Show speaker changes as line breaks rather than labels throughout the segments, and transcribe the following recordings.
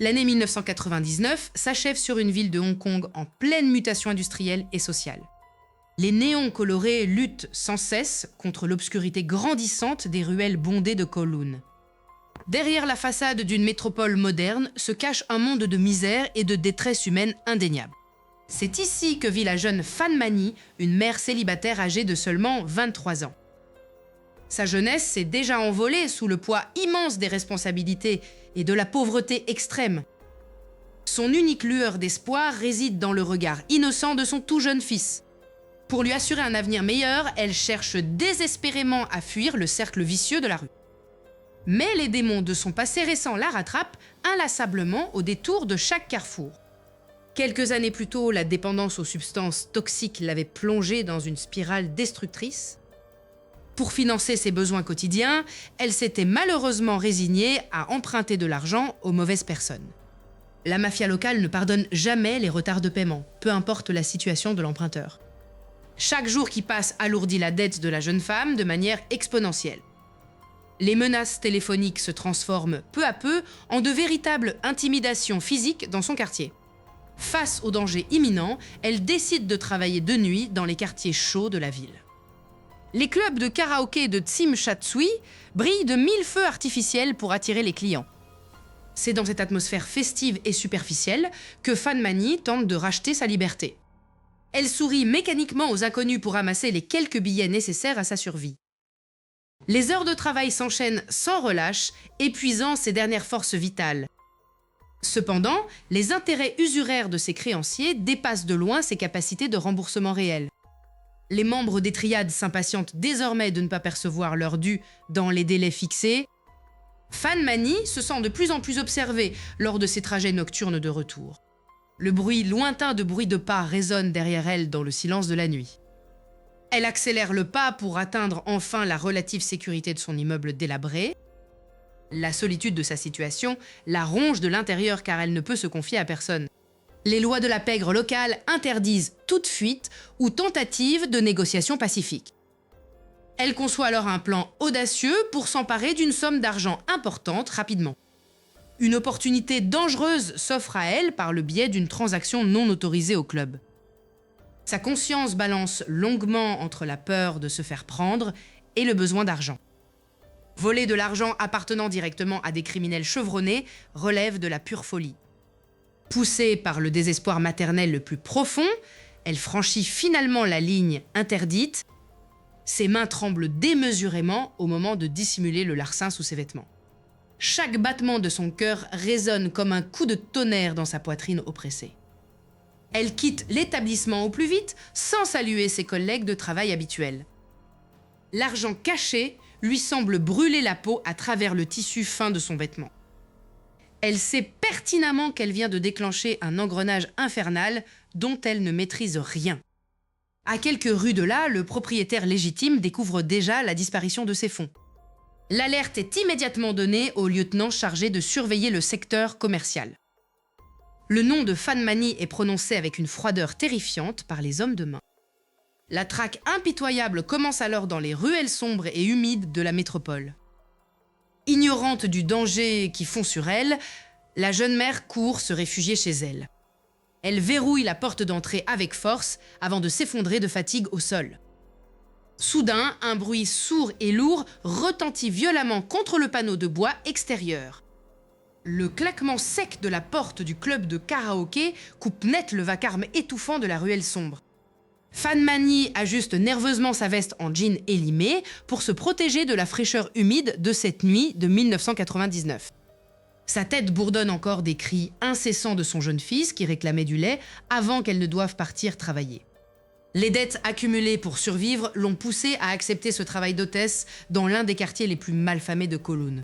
L'année 1999 s'achève sur une ville de Hong Kong en pleine mutation industrielle et sociale. Les néons colorés luttent sans cesse contre l'obscurité grandissante des ruelles bondées de Kowloon. Derrière la façade d'une métropole moderne se cache un monde de misère et de détresse humaine indéniable. C'est ici que vit la jeune Phan Mani, une mère célibataire âgée de seulement 23 ans. Sa jeunesse s'est déjà envolée sous le poids immense des responsabilités et de la pauvreté extrême. Son unique lueur d'espoir réside dans le regard innocent de son tout jeune fils. Pour lui assurer un avenir meilleur, elle cherche désespérément à fuir le cercle vicieux de la rue. Mais les démons de son passé récent la rattrapent inlassablement au détour de chaque carrefour. Quelques années plus tôt, la dépendance aux substances toxiques l'avait plongée dans une spirale destructrice. Pour financer ses besoins quotidiens, elle s'était malheureusement résignée à emprunter de l'argent aux mauvaises personnes. La mafia locale ne pardonne jamais les retards de paiement, peu importe la situation de l'emprunteur. Chaque jour qui passe alourdit la dette de la jeune femme de manière exponentielle. Les menaces téléphoniques se transforment peu à peu en de véritables intimidations physiques dans son quartier. Face au danger imminent, elle décide de travailler de nuit dans les quartiers chauds de la ville. Les clubs de karaoké de Tsim Sha Tsui brillent de 1000 feux artificiels pour attirer les clients. C'est dans cette atmosphère festive et superficielle que Phan Mani tente de racheter sa liberté. Elle sourit mécaniquement aux inconnus pour amasser les quelques billets nécessaires à sa survie. Les heures de travail s'enchaînent sans relâche, épuisant ses dernières forces vitales. Cependant, les intérêts usuraires de ses créanciers dépassent de loin ses capacités de remboursement réel. Les membres des triades s'impatientent désormais de ne pas percevoir leur dû dans les délais fixés. Phan Mani se sent de plus en plus observée lors de ses trajets nocturnes de retour. Le bruit lointain de bruits de pas résonne derrière elle dans le silence de la nuit. Elle accélère le pas pour atteindre enfin la relative sécurité de son immeuble délabré. La solitude de sa situation la ronge de l'intérieur car elle ne peut se confier à personne. Les lois de la pègre locale interdisent toute fuite ou tentative de négociation pacifique. Elle conçoit alors un plan audacieux pour s'emparer d'une somme d'argent importante rapidement. Une opportunité dangereuse s'offre à elle par le biais d'une transaction non autorisée au club. Sa conscience balance longuement entre la peur de se faire prendre et le besoin d'argent. Voler de l'argent appartenant directement à des criminels chevronnés relève de la pure folie. Poussée par le désespoir maternel le plus profond, elle franchit finalement la ligne interdite. Ses mains tremblent démesurément au moment de dissimuler le larcin sous ses vêtements. Chaque battement de son cœur résonne comme un coup de tonnerre dans sa poitrine oppressée. Elle quitte l'établissement au plus vite sans saluer ses collègues de travail habituels. L'argent caché lui semble brûler la peau à travers le tissu fin de son vêtement. Elle sait pertinemment qu'elle vient de déclencher un engrenage infernal dont elle ne maîtrise rien. À quelques rues de là, le propriétaire légitime découvre déjà la disparition de ses fonds. L'alerte est immédiatement donnée au lieutenant chargé de surveiller le secteur commercial. Le nom de Phan Mani est prononcé avec une froideur terrifiante par les hommes de main. La traque impitoyable commence alors dans les ruelles sombres et humides de la métropole. Ignorante du danger qui fond sur elle, la jeune mère court se réfugier chez elle. Elle verrouille la porte d'entrée avec force avant de s'effondrer de fatigue au sol. Soudain, un bruit sourd et lourd retentit violemment contre le panneau de bois extérieur. Le claquement sec de la porte du club de karaoké coupe net le vacarme étouffant de la ruelle sombre. Phan Mani ajuste nerveusement sa veste en jean élimé pour se protéger de la fraîcheur humide de cette nuit de 1999. Sa tête bourdonne encore des cris incessants de son jeune fils qui réclamait du lait avant qu'elle ne doive partir travailler. Les dettes accumulées pour survivre l'ont poussée à accepter ce travail d'hôtesse dans l'un des quartiers les plus malfamés de Kowloon.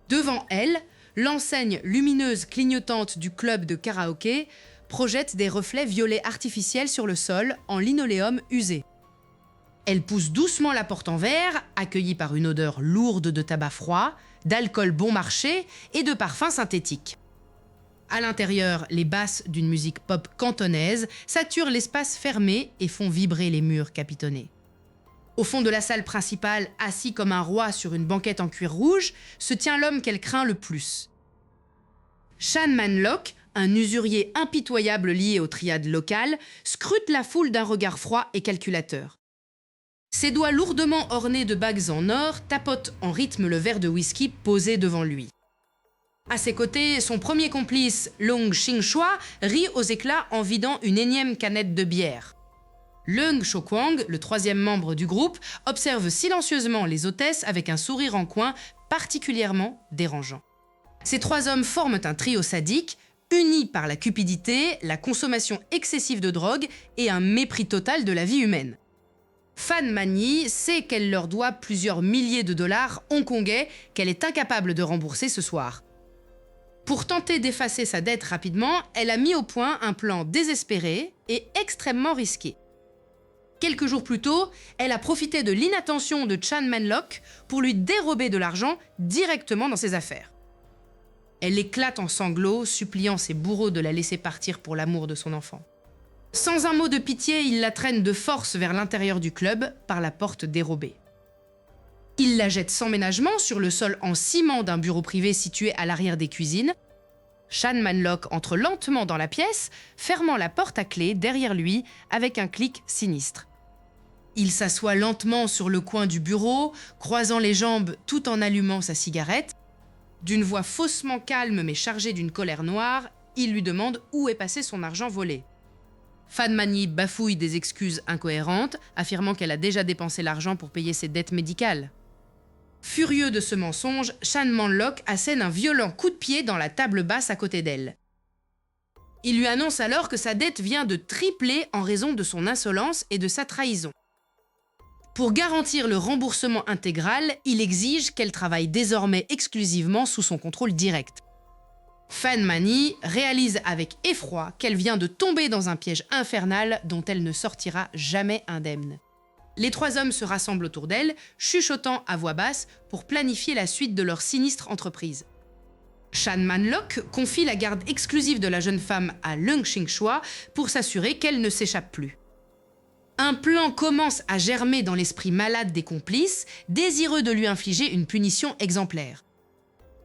Devant elle, l'enseigne lumineuse clignotante du club de karaoké projette des reflets violets artificiels sur le sol en linoléum usé. Elle pousse doucement la porte en verre, accueillie par une odeur lourde de tabac froid, d'alcool bon marché et de parfums synthétiques. À l'intérieur, les basses d'une musique pop cantonaise saturent l'espace fermé et font vibrer les murs capitonnés. Au fond de la salle principale, assis comme un roi sur une banquette en cuir rouge, se tient l'homme qu'elle craint le plus. Shan Manlock, un usurier impitoyable lié aux triades locales, scrute la foule d'un regard froid et calculateur. Ses doigts lourdement ornés de bagues en or tapotent en rythme le verre de whisky posé devant lui. À ses côtés, son premier complice, Leung Ching-chua, rit aux éclats en vidant une énième canette de bière. Leung Cho-kwang, le troisième membre du groupe, observe silencieusement les hôtesses avec un sourire en coin particulièrement dérangeant. Ces trois hommes forment un trio sadique, unis par la cupidité, la consommation excessive de drogue et un mépris total de la vie humaine. Fan Man-yi sait qu'elle leur doit plusieurs milliers de dollars hongkongais qu'elle est incapable de rembourser ce soir. Pour tenter d'effacer sa dette rapidement, elle a mis au point un plan désespéré et extrêmement risqué. Quelques jours plus tôt, elle a profité de l'inattention de Shan Manlock pour lui dérober de l'argent directement dans ses affaires. Elle éclate en sanglots, suppliant ses bourreaux de la laisser partir pour l'amour de son enfant. Sans un mot de pitié, il la traîne de force vers l'intérieur du club par la porte dérobée. Il la jette sans ménagement sur le sol en ciment d'un bureau privé situé à l'arrière des cuisines. Shan Manlock entre lentement dans la pièce, fermant la porte à clé derrière lui avec un clic sinistre. Il s'assoit lentement sur le coin du bureau, croisant les jambes tout en allumant sa cigarette. D'une voix faussement calme mais chargée d'une colère noire, il lui demande où est passé son argent volé. Fan Man-yi bafouille des excuses incohérentes, affirmant qu'elle a déjà dépensé l'argent pour payer ses dettes médicales. Furieux de ce mensonge, Shan Manlock assène un violent coup de pied dans la table basse à côté d'elle. Il lui annonce alors que sa dette vient de tripler en raison de son insolence et de sa trahison. Pour garantir le remboursement intégral, il exige qu'elle travaille désormais exclusivement sous son contrôle direct. Fan Man-yi réalise avec effroi qu'elle vient de tomber dans un piège infernal dont elle ne sortira jamais indemne. Les trois hommes se rassemblent autour d'elle, chuchotant à voix basse pour planifier la suite de leur sinistre entreprise. Shan Manlock confie la garde exclusive de la jeune femme à Leung Ching-chua pour s'assurer qu'elle ne s'échappe plus. Un plan commence à germer dans l'esprit malade des complices, désireux de lui infliger une punition exemplaire.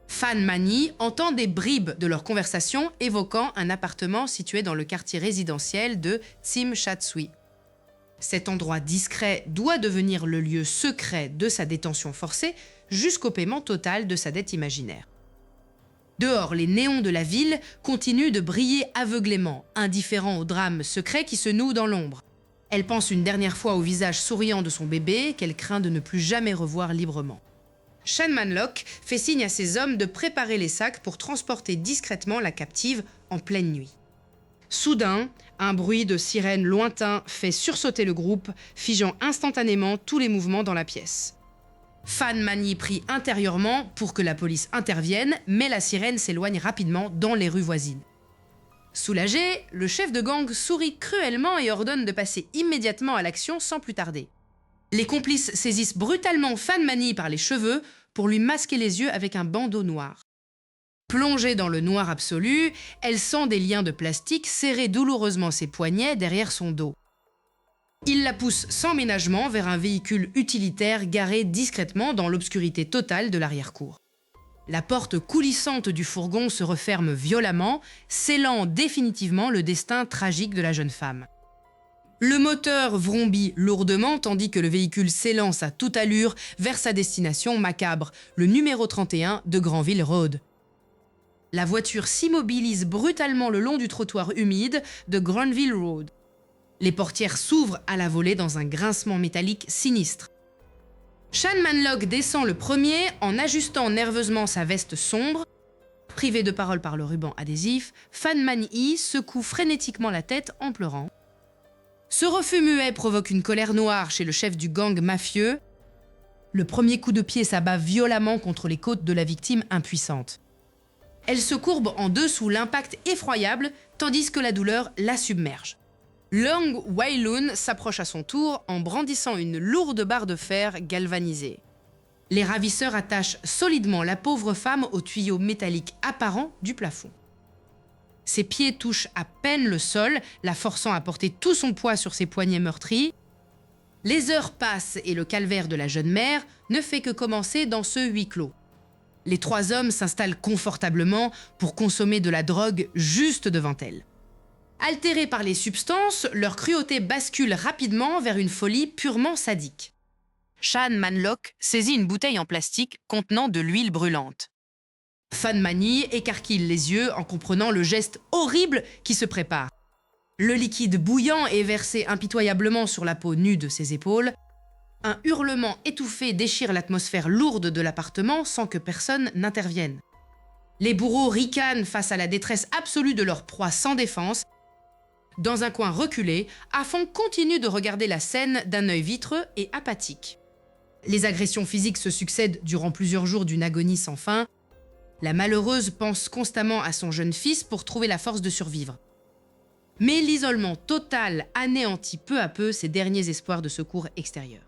Fan Man-yi entend des bribes de leur conversation évoquant un appartement situé dans le quartier résidentiel de Tsim Sha Tsui. Cet endroit discret doit devenir le lieu secret de sa détention forcée jusqu'au paiement total de sa dette imaginaire. Dehors, les néons de la ville continuent de briller aveuglément, indifférents au drame secret qui se noue dans l'ombre. Elle pense une dernière fois au visage souriant de son bébé qu'elle craint de ne plus jamais revoir librement. Shan Manlock fait signe à ses hommes de préparer les sacs pour transporter discrètement la captive en pleine nuit. Soudain, un bruit de sirène lointain fait sursauter le groupe, figeant instantanément tous les mouvements dans la pièce. Fan Man-yi prie intérieurement pour que la police intervienne, mais la sirène s'éloigne rapidement dans les rues voisines. Soulagé, le chef de gang sourit cruellement et ordonne de passer immédiatement à l'action sans plus tarder. Les complices saisissent brutalement Fan Man-yi par les cheveux pour lui masquer les yeux avec un bandeau noir. Plongée dans le noir absolu, elle sent des liens de plastique serrer douloureusement ses poignets derrière son dos. Il la pousse sans ménagement vers un véhicule utilitaire garé discrètement dans l'obscurité totale de l'arrière-cour. La porte coulissante du fourgon se referme violemment, scellant définitivement le destin tragique de la jeune femme. Le moteur vrombit lourdement tandis que le véhicule s'élance à toute allure vers sa destination macabre, le numéro 31 de Granville Road. La voiture s'immobilise brutalement le long du trottoir humide de Granville Road. Les portières s'ouvrent à la volée dans un grincement métallique sinistre. Shan Manlock descend le premier en ajustant nerveusement sa veste sombre. Privé de parole par le ruban adhésif, Fan Man-yi secoue frénétiquement la tête en pleurant. Ce refus muet provoque une colère noire chez le chef du gang mafieux. Le premier coup de pied s'abat violemment contre les côtes de la victime impuissante. Elle se courbe en deux sous l'impact effroyable, tandis que la douleur la submerge. Leung Wai-lun s'approche à son tour en brandissant une lourde barre de fer galvanisée. Les ravisseurs attachent solidement la pauvre femme au tuyau métallique apparent du plafond. Ses pieds touchent à peine le sol, la forçant à porter tout son poids sur ses poignets meurtris. Les heures passent et le calvaire de la jeune mère ne fait que commencer dans ce huis clos. Les trois hommes s'installent confortablement pour consommer de la drogue juste devant elles. Altérés par les substances, leur cruauté bascule rapidement vers une folie purement sadique. Shan Man-lok saisit une bouteille en plastique contenant de l'huile brûlante. Fan Mani écarquille les yeux en comprenant le geste horrible qui se prépare. Le liquide bouillant est versé impitoyablement sur la peau nue de ses épaules. Un hurlement étouffé déchire l'atmosphère lourde de l'appartement sans que personne n'intervienne. Les bourreaux ricanent face à la détresse absolue de leur proie sans défense. Dans un coin reculé, Afong continue de regarder la scène d'un œil vitreux et apathique. Les agressions physiques se succèdent durant plusieurs jours d'une agonie sans fin. La malheureuse pense constamment à son jeune fils pour trouver la force de survivre. Mais l'isolement total anéantit peu à peu ses derniers espoirs de secours extérieur.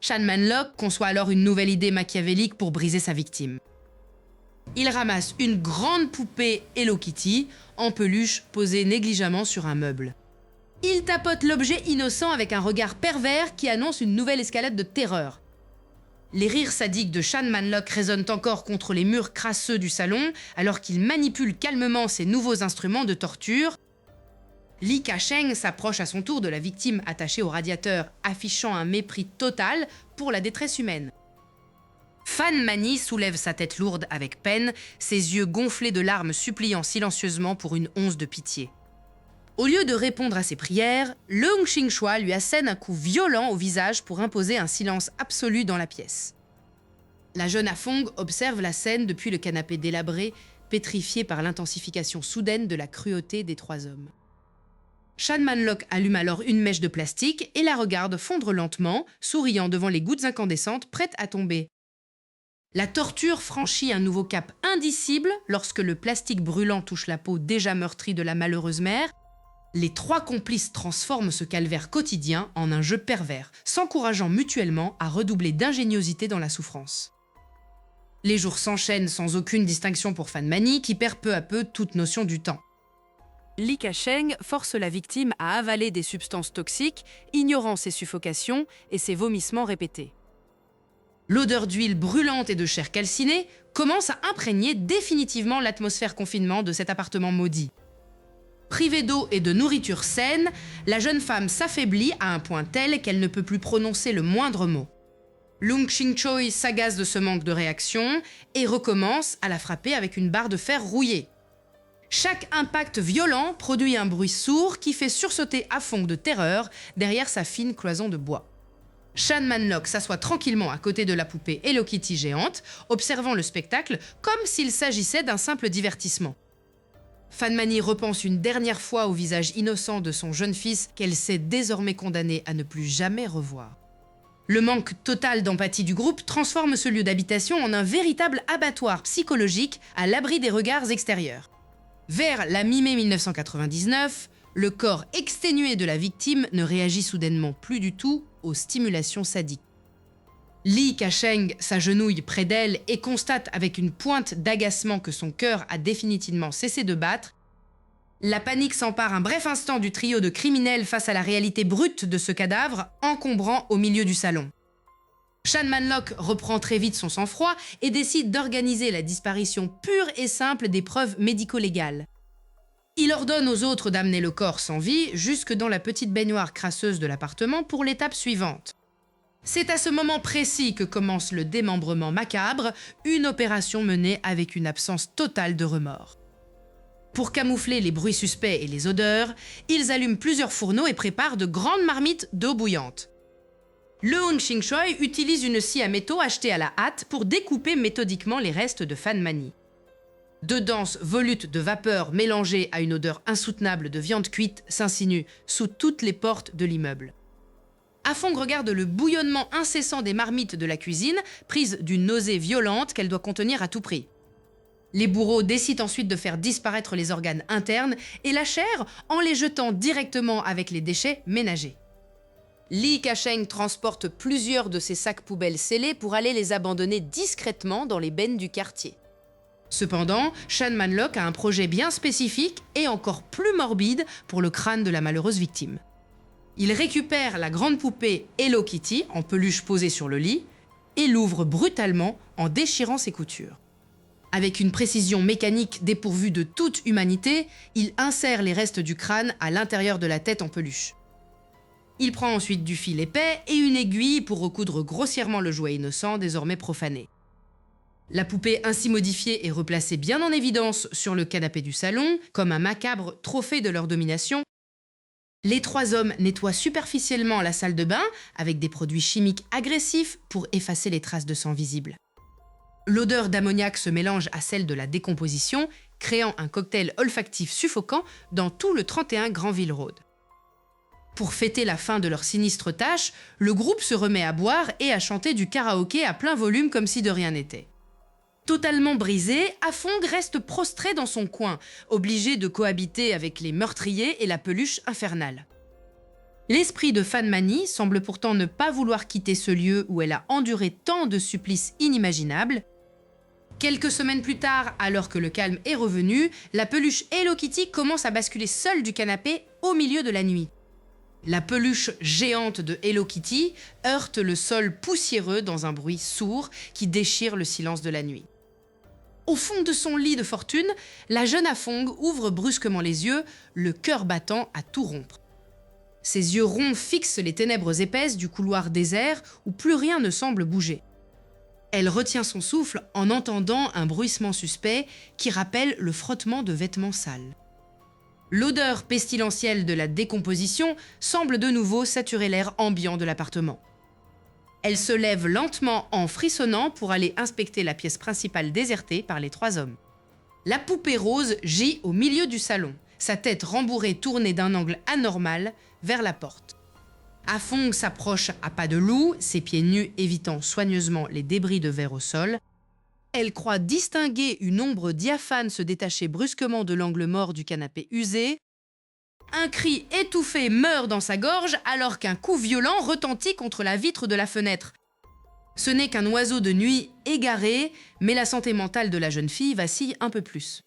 Shan Man-lok conçoit alors une nouvelle idée machiavélique pour briser sa victime. Il ramasse une grande poupée Hello Kitty en peluche posée négligemment sur un meuble. Il tapote l'objet innocent avec un regard pervers qui annonce une nouvelle escalade de terreur. Les rires sadiques de Shan Man-lok résonnent encore contre les murs crasseux du salon alors qu'il manipule calmement ses nouveaux instruments de torture. Lee Ka-sheng s'approche à son tour de la victime attachée au radiateur, affichant un mépris total pour la détresse humaine. Fan Mani soulève sa tête lourde avec peine, ses yeux gonflés de larmes suppliant silencieusement pour une once de pitié. Au lieu de répondre à ses prières, Leung Ching-choi lui assène un coup violent au visage pour imposer un silence absolu dans la pièce. La jeune Afong observe la scène depuis le canapé délabré, pétrifiée par l'intensification soudaine de la cruauté des trois hommes. Shan Man-lok allume alors une mèche de plastique et la regarde fondre lentement, souriant devant les gouttes incandescentes prêtes à tomber. La torture franchit un nouveau cap indicible lorsque le plastique brûlant touche la peau déjà meurtrie de la malheureuse mère. Les trois complices transforment ce calvaire quotidien en un jeu pervers, s'encourageant mutuellement à redoubler d'ingéniosité dans la souffrance. Les jours s'enchaînent sans aucune distinction pour Fan Mani, qui perd peu à peu toute notion du temps. Lee Ka-sheng force la victime à avaler des substances toxiques, ignorant ses suffocations et ses vomissements répétés. L'odeur d'huile brûlante et de chair calcinée commence à imprégner définitivement l'atmosphère confinement de cet appartement maudit. Privée d'eau et de nourriture saine, la jeune femme s'affaiblit à un point tel qu'elle ne peut plus prononcer le moindre mot. Leung Ching-choi s'agace de ce manque de réaction et recommence à la frapper avec une barre de fer rouillée. Chaque impact violent produit un bruit sourd qui fait sursauter Afong de terreur derrière sa fine cloison de bois. Shan Man-lok s'assoit tranquillement à côté de la poupée Hello Kitty géante, observant le spectacle comme s'il s'agissait d'un simple divertissement. Fan Mani repense une dernière fois au visage innocent de son jeune fils qu'elle s'est désormais condamnée à ne plus jamais revoir. Le manque total d'empathie du groupe transforme ce lieu d'habitation en un véritable abattoir psychologique à l'abri des regards extérieurs. Vers la mi-mai 1999, le corps exténué de la victime ne réagit soudainement plus du tout aux stimulations sadiques. Lee Ka-sheng s'agenouille près d'elle et constate avec une pointe d'agacement que son cœur a définitivement cessé de battre. La panique s'empare un bref instant du trio de criminels face à la réalité brute de ce cadavre, encombrant au milieu du salon. Shan Man-lok reprend très vite son sang-froid et décide d'organiser la disparition pure et simple des preuves médico-légales. Il ordonne aux autres d'amener le corps sans vie jusque dans la petite baignoire crasseuse de l'appartement pour l'étape suivante. C'est à ce moment précis que commence le démembrement macabre, une opération menée avec une absence totale de remords. Pour camoufler les bruits suspects et les odeurs, ils allument plusieurs fourneaux et préparent de grandes marmites d'eau bouillante. Leung Ching-choi utilise une scie à métaux achetée à la hâte pour découper méthodiquement les restes de Fan Mani. Deux denses volutes de vapeur mélangées à une odeur insoutenable de viande cuite s'insinuent sous toutes les portes de l'immeuble. Afong regarde le bouillonnement incessant des marmites de la cuisine, prise d'une nausée violente qu'elle doit contenir à tout prix. Les bourreaux décident ensuite de faire disparaître les organes internes et la chair en les jetant directement avec les déchets ménagers. Lee Ka-sheng transporte plusieurs de ces sacs poubelles scellés pour aller les abandonner discrètement dans les bennes du quartier. Cependant, Shan Man-lok a un projet bien spécifique et encore plus morbide pour le crâne de la malheureuse victime. Il récupère la grande poupée Hello Kitty en peluche posée sur le lit. et l'ouvre brutalement en déchirant ses coutures. Avec une précision mécanique dépourvue de toute humanité, il insère les restes du crâne à l'intérieur de la tête en peluche. Il prend ensuite du fil épais et une aiguille pour recoudre grossièrement le jouet innocent désormais profané. La poupée ainsi modifiée est replacée bien en évidence sur le canapé du salon, comme un macabre trophée de leur domination. Les trois hommes nettoient superficiellement la salle de bain avec des produits chimiques agressifs pour effacer les traces de sang visibles. L'odeur d'ammoniac se mélange à celle de la décomposition, créant un cocktail olfactif suffocant dans tout le 31 Granville Road. Pour fêter la fin de leur sinistre tâche, le groupe se remet à boire et à chanter du karaoké à plein volume comme si de rien n'était. Totalement brisé, Afong reste prostré dans son coin, obligé de cohabiter avec les meurtriers et la peluche infernale. L'esprit de Fan Mani semble pourtant ne pas vouloir quitter ce lieu où elle a enduré tant de supplices inimaginables. Quelques semaines plus tard, alors que le calme est revenu, la peluche Hello Kitty commence à basculer seule du canapé au milieu de la nuit. La peluche géante de Hello Kitty heurte le sol poussiéreux dans un bruit sourd qui déchire le silence de la nuit. Au fond de son lit de fortune, la jeune Afong ouvre brusquement les yeux, le cœur battant à tout rompre. Ses yeux ronds fixent les ténèbres épaisses du couloir désert où plus rien ne semble bouger. Elle retient son souffle en entendant un bruissement suspect qui rappelle le frottement de vêtements sales. L'odeur pestilentielle de la décomposition semble de nouveau saturer l'air ambiant de l'appartement. Elle se lève lentement en frissonnant pour aller inspecter la pièce principale désertée par les trois hommes. La poupée rose gît au milieu du salon, sa tête rembourrée tournée d'un angle anormal vers la porte. Afong s'approche à pas de loup, ses pieds nus évitant soigneusement les débris de verre au sol. Elle croit distinguer une ombre diaphane se détacher brusquement de l'angle mort du canapé usé. Un cri étouffé meurt dans sa gorge alors qu'un coup violent retentit contre la vitre de la fenêtre. Ce n'est qu'un oiseau de nuit égaré, mais la santé mentale de la jeune fille vacille un peu plus.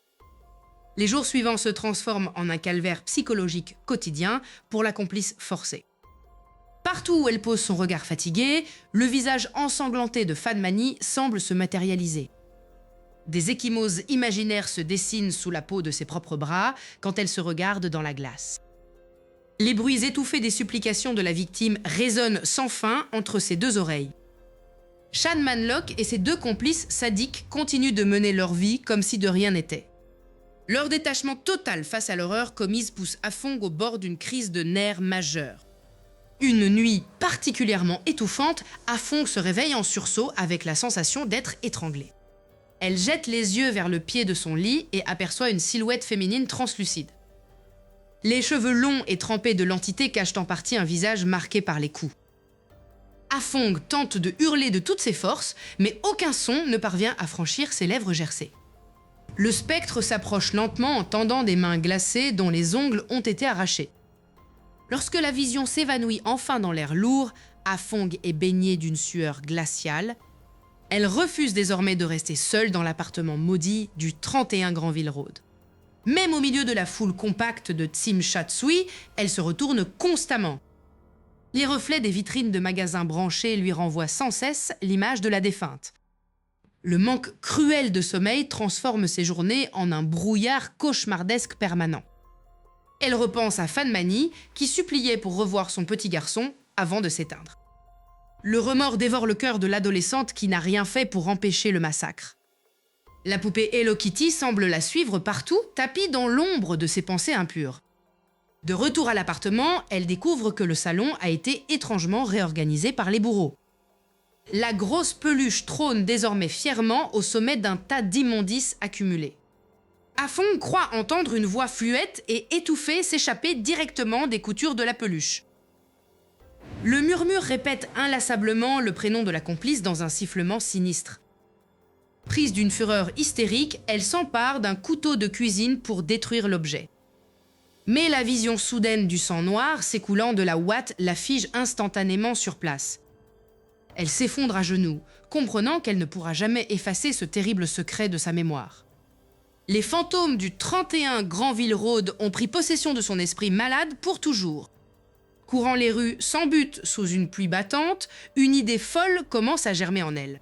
Les jours suivants se transforment en un calvaire psychologique quotidien pour la complice forcée. Partout où elle pose son regard fatigué, le visage ensanglanté de Fan Mani semble se matérialiser. Des ecchymoses imaginaires se dessinent sous la peau de ses propres bras quand elle se regarde dans la glace. Les bruits étouffés des supplications de la victime résonnent sans fin entre ses deux oreilles. Shan Manlock et ses deux complices sadiques continuent de mener leur vie comme si de rien n'était. Leur détachement total face à l'horreur commise pousse Afong au bord d'une crise de nerfs majeure. Une nuit particulièrement étouffante, Afong se réveille en sursaut avec la sensation d'être étranglée. Elle jette les yeux vers le pied de son lit et aperçoit une silhouette féminine translucide. Les cheveux longs et trempés de l'entité cachent en partie un visage marqué par les coups. Afong tente de hurler de toutes ses forces, mais aucun son ne parvient à franchir ses lèvres gercées. Le spectre s'approche lentement en tendant des mains glacées dont les ongles ont été arrachés. Lorsque la vision s'évanouit enfin dans l'air lourd, Afong est baignée d'une sueur glaciale. Elle refuse désormais de rester seule dans l'appartement maudit du 31 Granville Road. Même au milieu de la foule compacte de Tsim Sha Tsui, elle se retourne constamment. Les reflets des vitrines de magasins branchés lui renvoient sans cesse l'image de la défunte. Le manque cruel de sommeil transforme ses journées en un brouillard cauchemardesque permanent. Elle repense à Fan Mani, qui suppliait pour revoir son petit garçon avant de s'éteindre. Le remords dévore le cœur de l'adolescente qui n'a rien fait pour empêcher le massacre. La poupée Hello Kitty semble la suivre partout, tapie dans l'ombre de ses pensées impures. De retour à l'appartement, elle découvre que le salon a été étrangement réorganisé par les bourreaux. La grosse peluche trône désormais fièrement au sommet d'un tas d'immondices accumulés. Afong croit entendre une voix fluette et étouffée s'échapper directement des coutures de la peluche. Le murmure répète inlassablement le prénom de la complice dans un sifflement sinistre. Prise d'une fureur hystérique, elle s'empare d'un couteau de cuisine pour détruire l'objet. Mais la vision soudaine du sang noir s'écoulant de la ouate la fige instantanément sur place. Elle s'effondre à genoux, comprenant qu'elle ne pourra jamais effacer ce terrible secret de sa mémoire. Les fantômes du 31 Granville Road ont pris possession de son esprit malade pour toujours. Courant les rues sans but sous une pluie battante, une idée folle commence à germer en elle.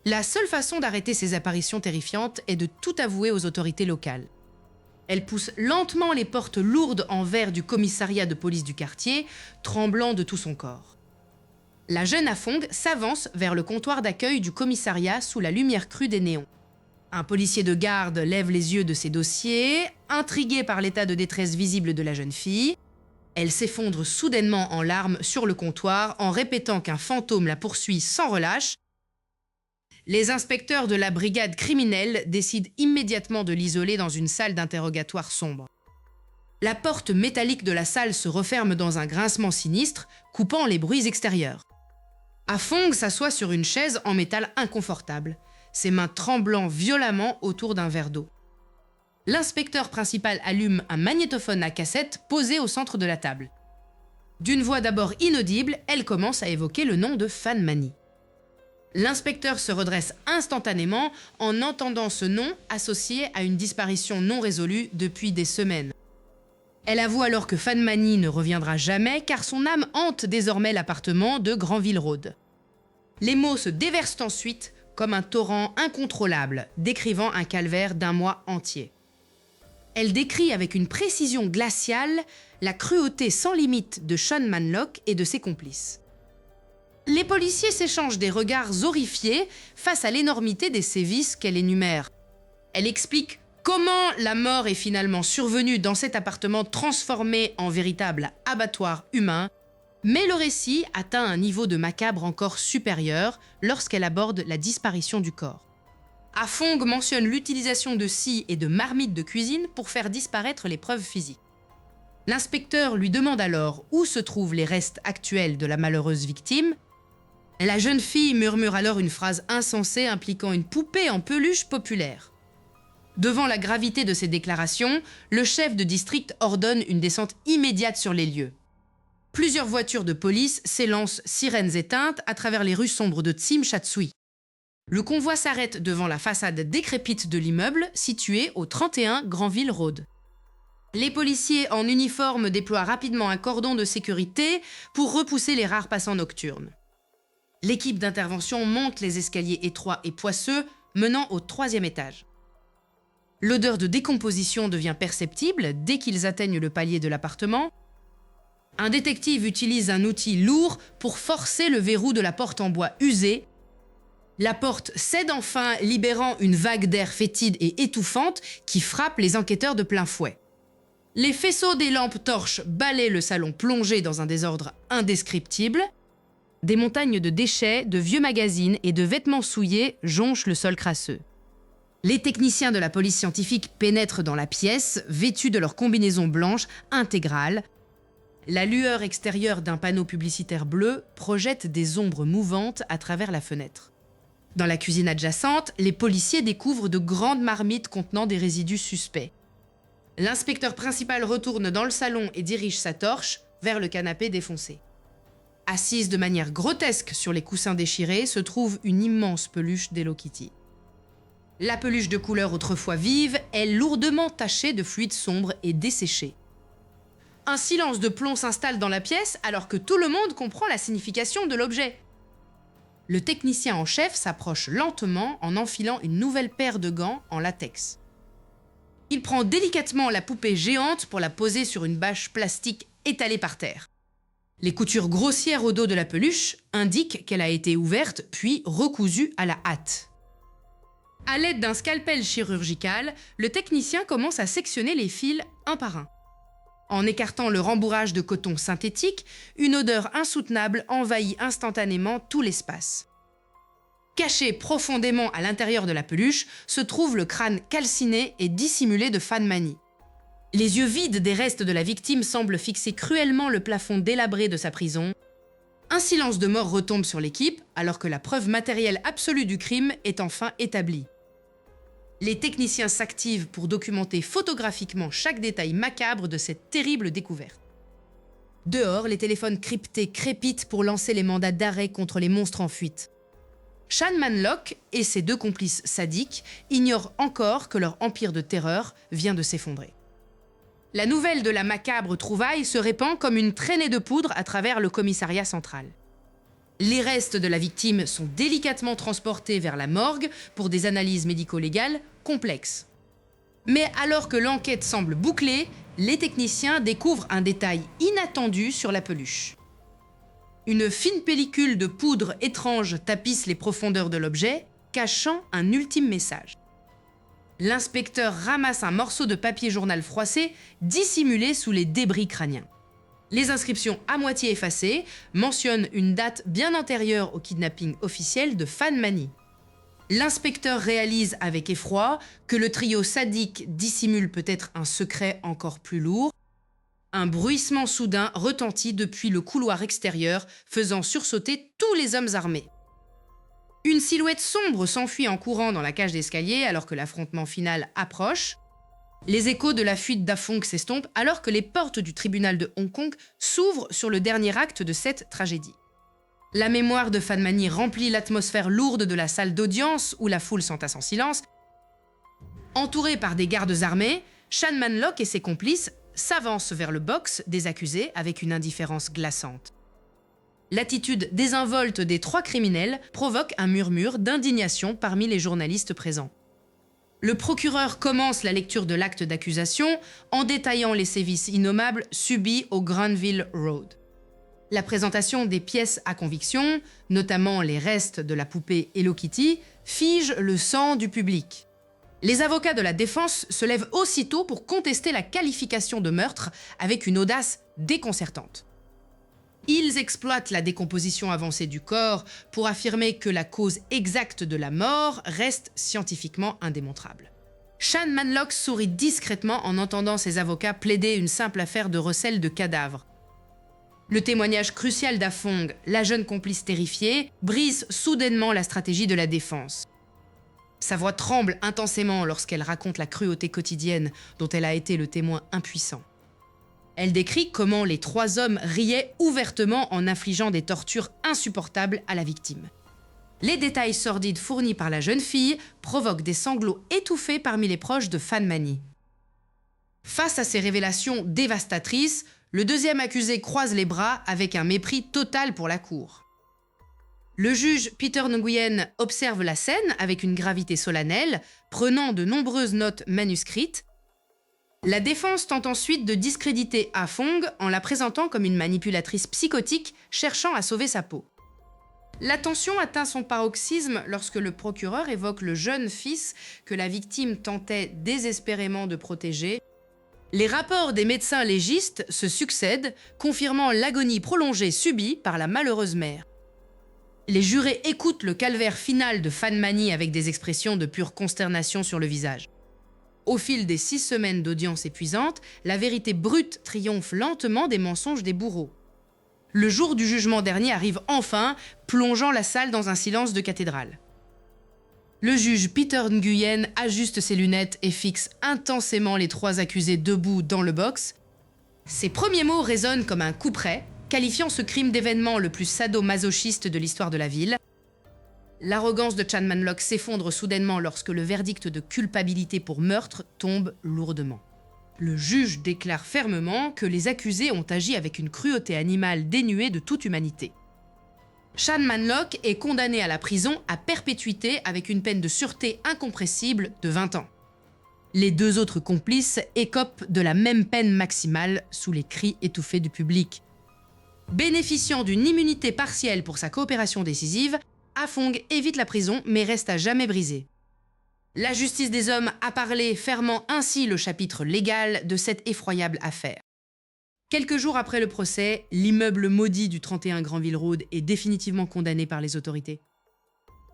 La seule façon d'arrêter ces apparitions terrifiantes est de tout avouer aux autorités locales. Elle pousse lentement les portes lourdes en verre du commissariat de police du quartier, tremblant de tout son corps. La jeune Afong s'avance vers le comptoir d'accueil du commissariat sous la lumière crue des néons. Un policier de garde lève les yeux de ses dossiers, intrigué par l'état de détresse visible de la jeune fille. Elle s'effondre soudainement en larmes sur le comptoir en répétant qu'un fantôme la poursuit sans relâche. Les inspecteurs de la brigade criminelle décident immédiatement de l'isoler dans une salle d'interrogatoire sombre. La porte métallique de la salle se referme dans un grincement sinistre, coupant les bruits extérieurs. Afong s'assoit sur une chaise en métal inconfortable, ses mains tremblant violemment autour d'un verre d'eau. L'inspecteur principal allume un magnétophone à cassette posé au centre de la table. D'une voix d'abord inaudible, elle commence à évoquer le nom de Fan Mani. L'inspecteur se redresse instantanément en entendant ce nom associé à une disparition non résolue depuis des semaines. Elle avoue alors que Fan Mani ne reviendra jamais car son âme hante désormais l'appartement de Granville Road. Les mots se déversent ensuite comme un torrent incontrôlable, décrivant un calvaire d'un mois entier. Elle décrit avec une précision glaciale la cruauté sans limite de Sean Manlock et de ses complices. Les policiers s'échangent des regards horrifiés face à l'énormité des sévices qu'elle énumère. Elle explique comment la mort est finalement survenue dans cet appartement transformé en véritable abattoir humain, mais le récit atteint un niveau de macabre encore supérieur lorsqu'elle aborde la disparition du corps. Afong mentionne l'utilisation de scie et de marmites de cuisine pour faire disparaître les preuves physiques. L'inspecteur lui demande alors où se trouvent les restes actuels de la malheureuse victime. La jeune fille murmure alors une phrase insensée impliquant une poupée en peluche populaire. Devant la gravité de ces déclarations, le chef de district ordonne une descente immédiate sur les lieux. Plusieurs voitures de police s'élancent sirènes éteintes à travers les rues sombres de Tsim Sha Tsui. Le convoi s'arrête devant la façade décrépite de l'immeuble situé au 31 Granville Road. Les policiers en uniforme déploient rapidement un cordon de sécurité pour repousser les rares passants nocturnes. L'équipe d'intervention monte les escaliers étroits et poisseux menant au 3e étage. L'odeur de décomposition devient perceptible dès qu'ils atteignent le palier de l'appartement. Un détective utilise un outil lourd pour forcer le verrou de la porte en bois usée. La porte cède enfin, libérant une vague d'air fétide et étouffante qui frappe les enquêteurs de plein fouet. Les faisceaux des lampes torches balaient le salon plongé dans un désordre indescriptible. Des montagnes de déchets, de vieux magazines et de vêtements souillés jonchent le sol crasseux. Les techniciens de la police scientifique pénètrent dans la pièce, vêtus de leur combinaison blanche intégrale. La lueur extérieure d'un panneau publicitaire bleu projette des ombres mouvantes à travers la fenêtre. Dans la cuisine adjacente, les policiers découvrent de grandes marmites contenant des résidus suspects. L'inspecteur principal retourne dans le salon et dirige sa torche vers le canapé défoncé. Assise de manière grotesque sur les coussins déchirés se trouve une immense peluche d'Hello Kitty. La peluche de couleur autrefois vive est lourdement tachée de fluide sombre et desséchée. Un silence de plomb s'installe dans la pièce alors que tout le monde comprend la signification de l'objet. Le technicien en chef s'approche lentement en enfilant une nouvelle paire de gants en latex. Il prend délicatement la poupée géante pour la poser sur une bâche plastique étalée par terre. Les coutures grossières au dos de la peluche indiquent qu'elle a été ouverte puis recousue à la hâte. À l'aide d'un scalpel chirurgical, le technicien commence à sectionner les fils un par un. En écartant le rembourrage de coton synthétique, une odeur insoutenable envahit instantanément tout l'espace. Caché profondément à l'intérieur de la peluche se trouve le crâne calciné et dissimulé de Fan Mani. Les yeux vides des restes de la victime semblent fixer cruellement le plafond délabré de sa prison. Un silence de mort retombe sur l'équipe alors que la preuve matérielle absolue du crime est enfin établie. Les techniciens s'activent pour documenter photographiquement chaque détail macabre de cette terrible découverte. Dehors, les téléphones cryptés crépitent pour lancer les mandats d'arrêt contre les monstres en fuite. Sean Manlock et ses 2 complices sadiques ignorent encore que leur empire de terreur vient de s'effondrer. La nouvelle de la macabre trouvaille se répand comme une traînée de poudre à travers le commissariat central. Les restes de la victime sont délicatement transportés vers la morgue pour des analyses médico-légales complexes. Mais alors que l'enquête semble bouclée, les techniciens découvrent un détail inattendu sur la peluche. Une fine pellicule de poudre étrange tapisse les profondeurs de l'objet, cachant un ultime message. L'inspecteur ramasse un morceau de papier journal froissé dissimulé sous les débris crâniens. Les inscriptions à moitié effacées mentionnent une date bien antérieure au kidnapping officiel de Fan Mani. L'inspecteur réalise avec effroi que le trio sadique dissimule peut-être un secret encore plus lourd. Un bruissement soudain retentit depuis le couloir extérieur, faisant sursauter tous les hommes armés. Une silhouette sombre s'enfuit en courant dans la cage d'escalier alors que l'affrontement final approche. Les échos de la fuite d'Afong s'estompent alors que les portes du tribunal de Hong Kong s'ouvrent sur le dernier acte de cette tragédie. La mémoire de Fan Mani remplit l'atmosphère lourde de la salle d'audience où la foule s'entasse en silence. Entouré par des gardes armés, Chan Man-lok et ses complices s'avancent vers le box des accusés avec une indifférence glaçante. L'attitude désinvolte des trois criminels provoque un murmure d'indignation parmi les journalistes présents. Le procureur commence la lecture de l'acte d'accusation en détaillant les sévices innommables subis au Granville Road. La présentation des pièces à conviction, notamment les restes de la poupée Hello Kitty, fige le sang du public. Les avocats de la défense se lèvent aussitôt pour contester la qualification de meurtre avec une audace déconcertante. Ils exploitent la décomposition avancée du corps pour affirmer que la cause exacte de la mort reste scientifiquement indémontrable. Chan Man-lok sourit discrètement en entendant ses avocats plaider une simple affaire de recel de cadavres. Le témoignage crucial d'Afong, la jeune complice terrifiée, brise soudainement la stratégie de la défense. Sa voix tremble intensément lorsqu'elle raconte la cruauté quotidienne dont elle a été le témoin impuissant. Elle décrit comment les trois hommes riaient ouvertement en infligeant des tortures insupportables à la victime. Les détails sordides fournis par la jeune fille provoquent des sanglots étouffés parmi les proches de Fan Mani. Face à ces révélations dévastatrices, le deuxième accusé croise les bras avec un mépris total pour la cour. Le juge Peter Nguyen observe la scène avec une gravité solennelle, prenant de nombreuses notes manuscrites. La défense tente ensuite de discréditer Afong en la présentant comme une manipulatrice psychotique cherchant à sauver sa peau. La tension atteint son paroxysme lorsque le procureur évoque le jeune fils que la victime tentait désespérément de protéger. Les rapports des médecins légistes se succèdent, confirmant l'agonie prolongée subie par la malheureuse mère. Les jurés écoutent le calvaire final de Fan Mani avec des expressions de pure consternation sur le visage. Au fil des 6 semaines d'audience épuisantes, la vérité brute triomphe lentement des mensonges des bourreaux. Le jour du jugement dernier arrive enfin, plongeant la salle dans un silence de cathédrale. Le juge Peter Nguyen ajuste ses lunettes et fixe intensément les 3 accusés debout dans le box. Ses premiers mots résonnent comme un couperet, qualifiant ce crime d'événement le plus sado-masochiste de l'histoire de la ville. L'arrogance de Chan Man-lok s'effondre soudainement lorsque le verdict de culpabilité pour meurtre tombe lourdement. Le juge déclare fermement que les accusés ont agi avec une cruauté animale dénuée de toute humanité. Chan Man-lok est condamné à la prison à perpétuité avec une peine de sûreté incompressible de 20 ans. Les 2 autres complices écopent de la même peine maximale sous les cris étouffés du public. Bénéficiant d'une immunité partielle pour sa coopération décisive, Afong évite la prison mais reste à jamais brisé. La justice des hommes a parlé, fermant ainsi le chapitre légal de cette effroyable affaire. Quelques jours après le procès, l'immeuble maudit du 31 Granville Road est définitivement condamné par les autorités.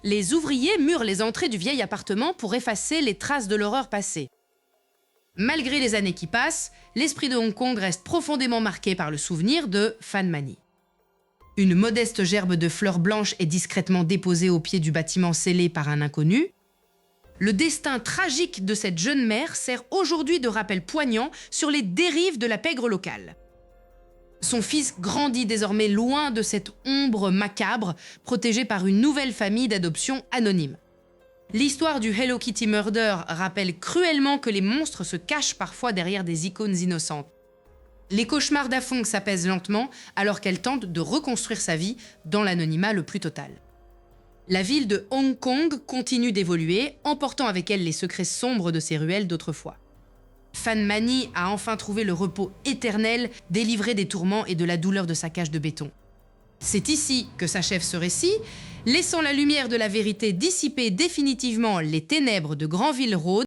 Les ouvriers murent les entrées du vieil appartement pour effacer les traces de l'horreur passée. Malgré les années qui passent, l'esprit de Hong Kong reste profondément marqué par le souvenir de Fan Mani. Une modeste gerbe de fleurs blanches est discrètement déposée au pied du bâtiment scellé par un inconnu. Le destin tragique de cette jeune mère sert aujourd'hui de rappel poignant sur les dérives de la pègre locale. Son fils grandit désormais loin de cette ombre macabre, protégé par une nouvelle famille d'adoption anonyme. L'histoire du Hello Kitty Murder rappelle cruellement que les monstres se cachent parfois derrière des icônes innocentes. Les cauchemars d'Afong s'apaisent lentement alors qu'elle tente de reconstruire sa vie dans l'anonymat le plus total. La ville de Hong Kong continue d'évoluer, emportant avec elle les secrets sombres de ses ruelles d'autrefois. Fan Mani a enfin trouvé le repos éternel, délivré des tourments et de la douleur de sa cage de béton. C'est ici que s'achève ce récit, laissant la lumière de la vérité dissiper définitivement les ténèbres de Granville Road